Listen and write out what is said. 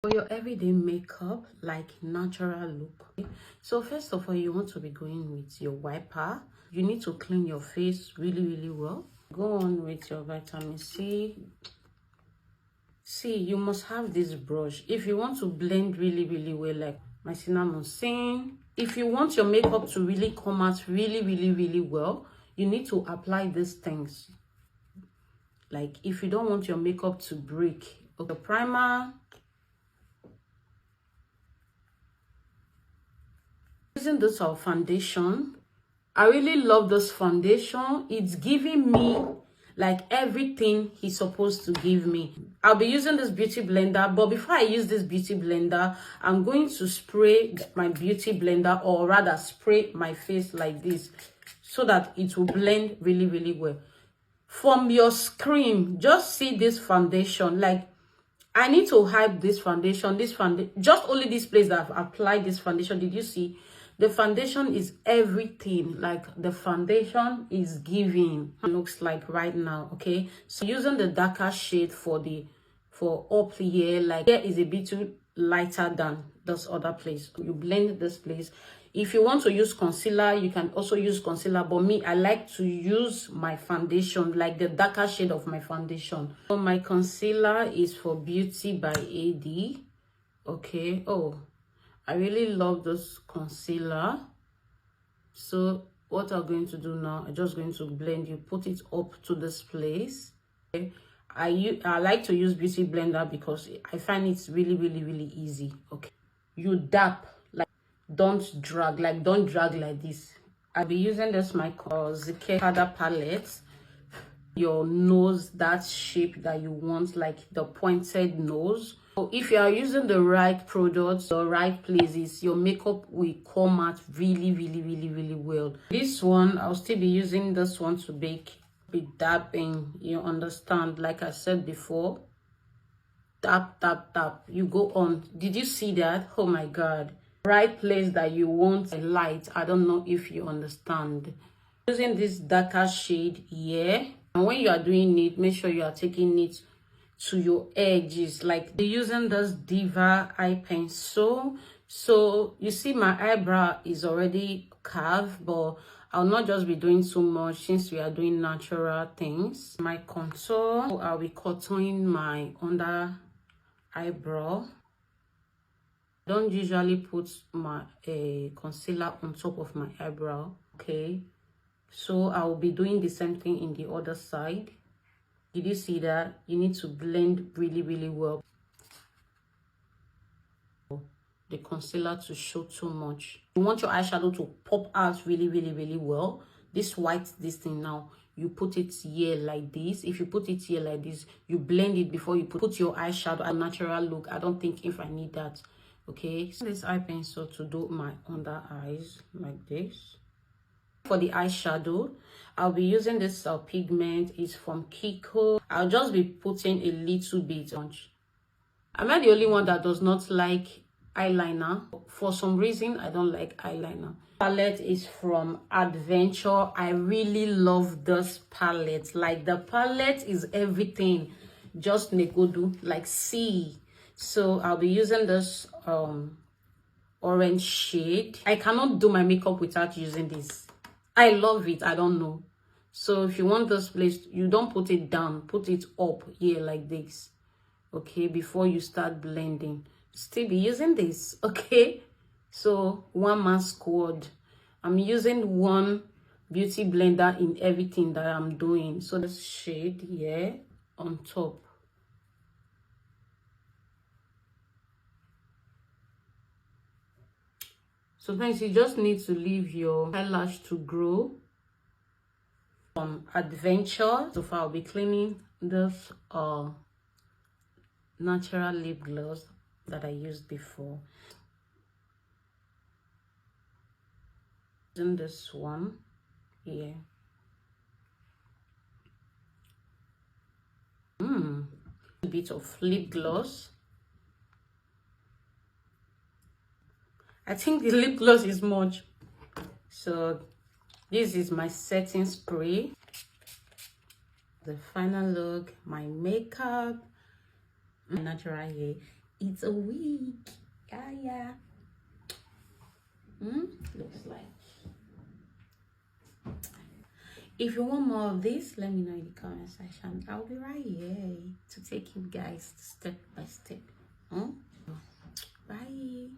For your everyday makeup, like natural look, okay? So first of all, you want to be going with your wiper. You need to clean your face really well. Go on with your vitamin C. See, you must have this brush if you want to blend really well, like my cinnamon scene. If you want your makeup to really come out really well, you need to apply these things. Like if you don't want your makeup to break, okay, primer. Using this foundation, I really love this foundation. It's giving me like everything he's supposed to give me. I'll be using this beauty blender, but before I use this beauty blender, I'm going to spray my beauty blender, or rather spray my face like this, so that it will blend really well. From your screen, just see this foundation. Like, I need to hide this foundation, just only this place that I've applied this foundation. Did you see? The foundation is everything. Like, the foundation is giving. It looks like right now, okay? So using the darker shade for up here, like here is a bit too lighter than this other place. You blend this place. If you want to use concealer, you can also use concealer, but me, I like to use my foundation, like the darker shade of my foundation. So my concealer is for Beauty by AD. Okay. Oh, I really love this concealer. So what I'm going to do now, I'm just going to blend. You put it up to this place. Okay. I like to use beauty blender because I find it's really easy. Okay, you dab, like don't drag like this. I'll be using this my Zike powder palette. Your nose, that shape that you want, like the pointed nose. So if you are using the right products, the right places, your makeup will come out really well. This one, I'll still be using this one to bake. Be dabbing, you understand? Like I said before, tap. You go on. Did you see that? Oh my god, right place that you want a light. I don't know if you understand. Using this darker shade here, and when you are doing it, make sure you are taking it to your edges. Like using this Diva eye pencil. So you see my eyebrow is already carved, but I'll not just be doing too much since we are doing natural things. My contour, I'll be contouring my under eyebrow. Don't usually put my concealer on top of my eyebrow. Okay, so I will be doing the same thing in the other side. Did you see that? You need to blend really well. The concealer to show too much. You want your eyeshadow to pop out really well. This thing now, you put it here like this. If you put it here like this, you blend it before you put your eyeshadow. A natural look. I don't think if I need that. Okay, so this eye pencil to do my under eyes like this. For the eyeshadow, I'll be using this pigment. It's from Kiko. I'll just be putting a little bit on. Am I the only one that does not like eyeliner? For some reason, I don't like eyeliner. Palette is from Adventure. I really love this palette. Like, the palette is everything. Just negodu, like, see. So I'll be using this orange shade. I cannot do my makeup without using this. I love it. I don't know. So if you want this place, you don't put it down, put it up here like this. Okay, before you start blending. Still be using this. Okay, so one man squad. I'm using one beauty blender in everything that I'm doing. So this shade here on top. So friends, you just need to leave your eyelash to grow. From Adventure. So far, I'll be cleaning this natural lip gloss that I used before. Using this one here. A bit of lip gloss. I think the lip gloss is much. So this is my setting spray. The final look, my makeup, my natural hair. It's a wig. Yeah. Looks like. If you want more of this, let me know in the comment section. I'll be right here to take you guys step by step. Bye.